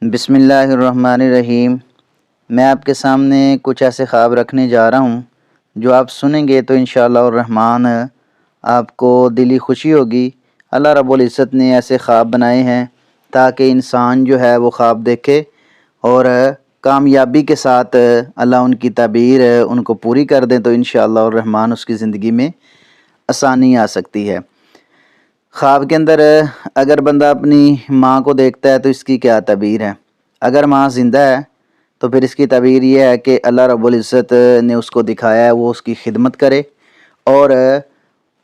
بسم اللہ الرحمن الرحیم۔ میں آپ کے سامنے کچھ ایسے خواب رکھنے جا رہا ہوں جو آپ سنیں گے تو انشاءاللہ الرحمن آپ کو دلی خوشی ہوگی۔ اللہ رب العزت نے ایسے خواب بنائے ہیں تاکہ انسان جو ہے وہ خواب دیکھے اور کامیابی کے ساتھ اللہ ان کی تعبیر ان کو پوری کر دیں تو انشاءاللہ الرحمن اس کی زندگی میں آسانی آ سکتی ہے۔ خواب کے اندر اگر بندہ اپنی ماں کو دیکھتا ہے تو اس کی کیا تعبیر ہے؟ اگر ماں زندہ ہے تو پھر اس کی تعبیر یہ ہے کہ اللہ رب العزت نے اس کو دکھایا ہے وہ اس کی خدمت کرے اور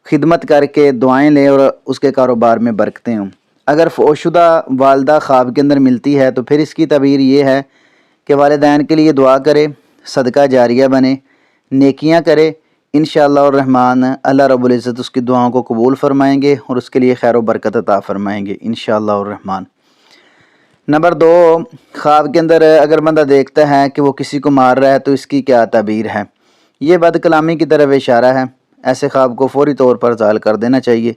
خدمت کر کے دعائیں لے اور اس کے کاروبار میں برکتیں ہوں۔ اگر فوت شدہ والدہ خواب کے اندر ملتی ہے تو پھر اس کی تعبیر یہ ہے کہ والدین کے لیے دعا کرے، صدقہ جاریہ بنے، نیکیاں کرے، انشاءاللہ الرحمن اللہ رب العزت اس کی دعاؤں کو قبول فرمائیں گے اور اس کے لیے خیر و برکت عطا فرمائیں گے انشاءاللہ الرحمن۔ نمبر 2، خواب کے اندر اگر بندہ دیکھتا ہے کہ وہ کسی کو مار رہا ہے تو اس کی کیا تعبیر ہے؟ یہ بد کلامی کی طرف اشارہ ہے۔ ایسے خواب کو فوری طور پر زائل کر دینا چاہیے۔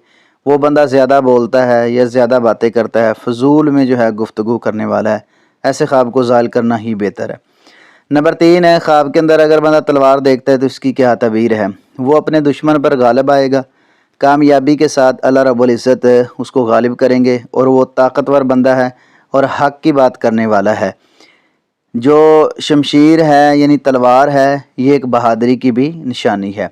وہ بندہ زیادہ بولتا ہے یا زیادہ باتیں کرتا ہے، فضول میں جو ہے گفتگو کرنے والا ہے، ایسے خواب کو زائل کرنا ہی بہتر ہے۔ نمبر 3 ہے، خواب کے اندر اگر بندہ تلوار دیکھتا ہے تو اس کی کیا تعبیر ہے؟ وہ اپنے دشمن پر غالب آئے گا، کامیابی کے ساتھ اللہ رب العزت اس کو غالب کریں گے اور وہ طاقتور بندہ ہے اور حق کی بات کرنے والا ہے۔ جو شمشیر ہے یعنی تلوار ہے یہ ایک بہادری کی بھی نشانی ہے۔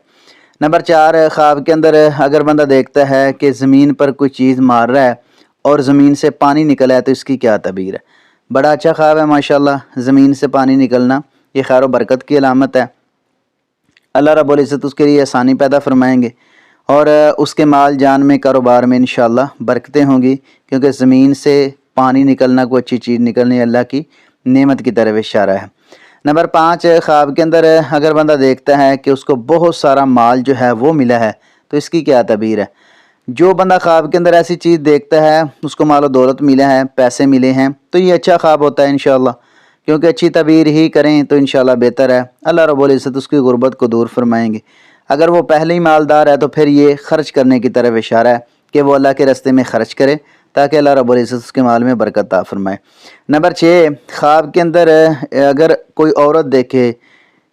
نمبر 4، خواب کے اندر اگر بندہ دیکھتا ہے کہ زمین پر کوئی چیز مار رہا ہے اور زمین سے پانی نکلا ہے تو اس کی کیا تعبیر ہے؟ بڑا اچھا خواب ہے ماشاءاللہ، زمین سے پانی نکلنا یہ خیر و برکت کی علامت ہے۔ اللہ رب العزت اس کے لیے آسانی پیدا فرمائیں گے اور اس کے مال جان میں کاروبار میں انشاءاللہ برکتیں ہوں گی، کیونکہ زمین سے پانی نکلنا کوئی اچھی چیز نکلنے اللہ کی نعمت کی طرف اشارہ ہے۔ نمبر 5، خواب کے اندر اگر بندہ دیکھتا ہے کہ اس کو بہت سارا مال جو ہے وہ ملا ہے تو اس کی کیا تعبیر ہے؟ جو بندہ خواب کے اندر ایسی چیز دیکھتا ہے اس کو مال و دولت ملا ہے، پیسے ملے ہیں تو یہ اچھا خواب ہوتا ہے انشاءاللہ، کیونکہ اچھی تعبیر ہی کریں تو انشاءاللہ بہتر ہے۔ اللہ رب العزت اس کی غربت کو دور فرمائیں گے۔ اگر وہ پہلے ہی مالدار ہے تو پھر یہ خرچ کرنے کی طرف اشارہ ہے کہ وہ اللہ کے راستے میں خرچ کرے تاکہ اللہ رب العزت اس کے مال میں برکت عطا فرمائے۔ نمبر 6، خواب کے اندر اگر کوئی عورت دیکھے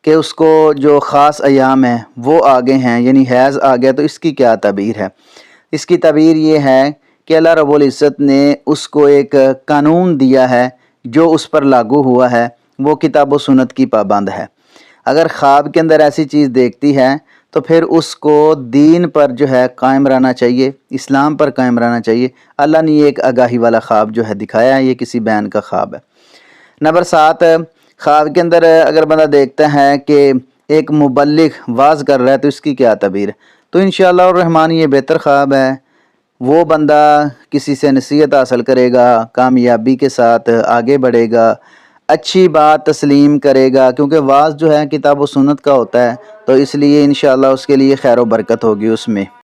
کہ اس کو جو خاص ایام ہیں وہ آگے ہیں یعنی حیض آ گیا تو اس کی کیا تعبیر ہے؟ اس کی تعبیر یہ ہے کہ اللہ رب العزت نے اس کو ایک قانون دیا ہے جو اس پر لاگو ہوا ہے، وہ کتاب و سنت کی پابند ہے۔ اگر خواب کے اندر ایسی چیز دیکھتی ہے تو پھر اس کو دین پر جو ہے قائم رہنا چاہیے، اسلام پر قائم رہنا چاہیے۔ اللہ نے یہ ایک آگاہی والا خواب جو ہے دکھایا ہے، یہ کسی بین کا خواب ہے۔ نمبر 7، خواب کے اندر اگر بندہ دیکھتا ہے کہ ایک مبلغ واعظ کر رہا ہے تو اس کی کیا تعبیر ہے؟ تو انشاءاللہ الرحمن یہ بہتر خواب ہے۔ وہ بندہ کسی سے نصیحت حاصل کرے گا، کامیابی کے ساتھ آگے بڑھے گا، اچھی بات تسلیم کرے گا، کیونکہ واعظ جو ہے کتاب و سنت کا ہوتا ہے تو اس لیے انشاءاللہ اس کے لیے خیر و برکت ہوگی اس میں۔